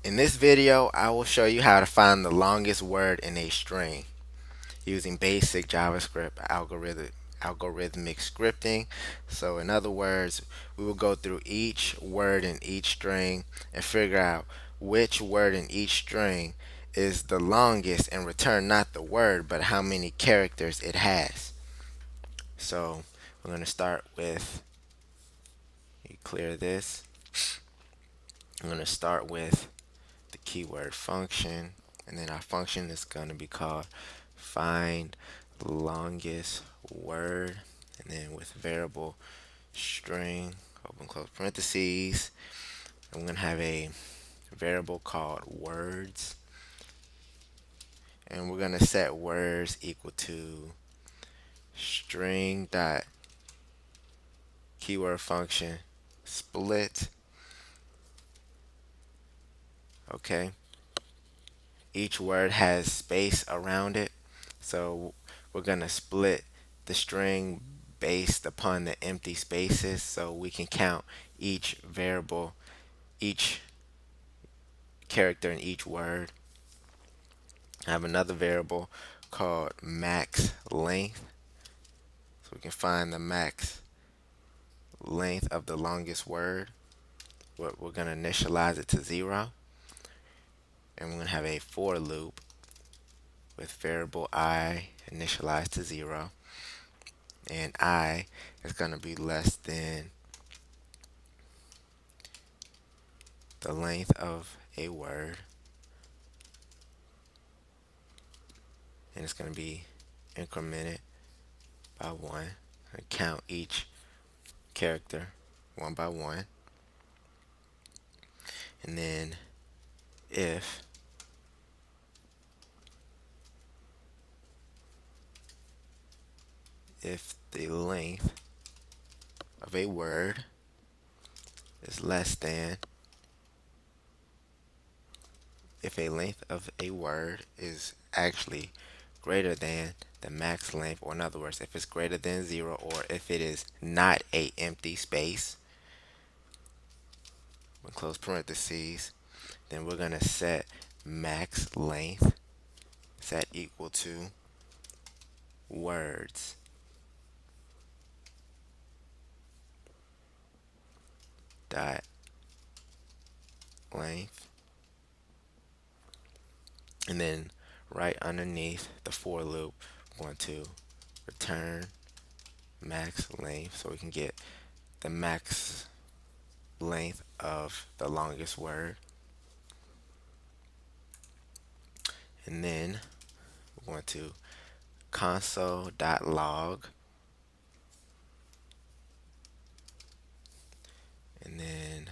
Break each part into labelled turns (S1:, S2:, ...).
S1: In this video, I will show you how to find the longest word in a string using basic JavaScript algorithmic scripting. So in other words, we will go through each word in each string and figure out which word in each string is the longest and return not the word but how many characters it has. So we're going to start with, you clear this, I'm going to start with the keyword function, and then our function is going to be called find longest word, and then with variable string open close parentheses, I'm going to have a variable called words, and we're going to set words equal to string dot keyword function split. Okay, each word has space around it, so we're going to split the string based upon the empty spaces so we can count each variable, each character in each word. I have another variable called max length, so we can find the max length of the longest word. We're going to initialize it to 0, and we're going to have a for loop with variable I initialized to 0, and I is going to be less than the length of a word, and it's going to be incremented by 1. I count each character one by one, and then if the length of a word is less than, if a length of a word is actually greater than the max length, or in other words, if it's greater than 0, or if it is not a empty space, we'll close parentheses, then we're going to set max length set equal to words dot length, and then right underneath the for loop we're going to return max length so we can get the max length of the longest word, and then we're going to console.log, and then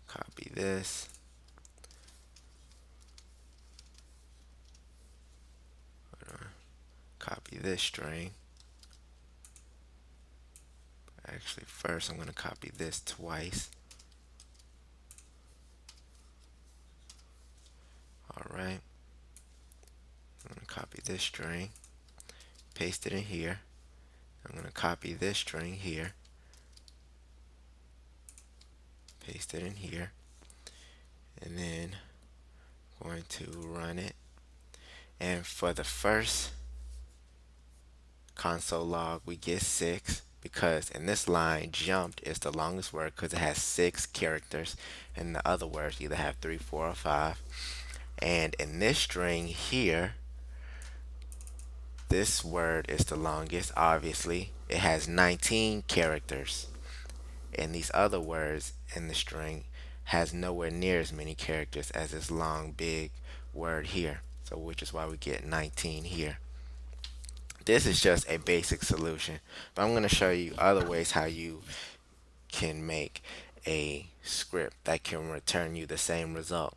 S1: copy this, copy this string. Actually, first I'm going to copy this twice. Alright, I'm going to copy this string, paste it in here. I'm going to copy this string here, paste it in here, and then I'm going to run it. And for the first console log, we get 6 because in this line, jumped is the longest word because it has 6 characters, and the other words either have 3, 4, or 5. And in this string here, this word is the longest, obviously. It has 19 characters. And these other words in the string has nowhere near as many characters as this long, big word here. So which is why we get 19 here. This is just a basic solution, but I'm going to show you other ways how you can make a script that can return you the same result.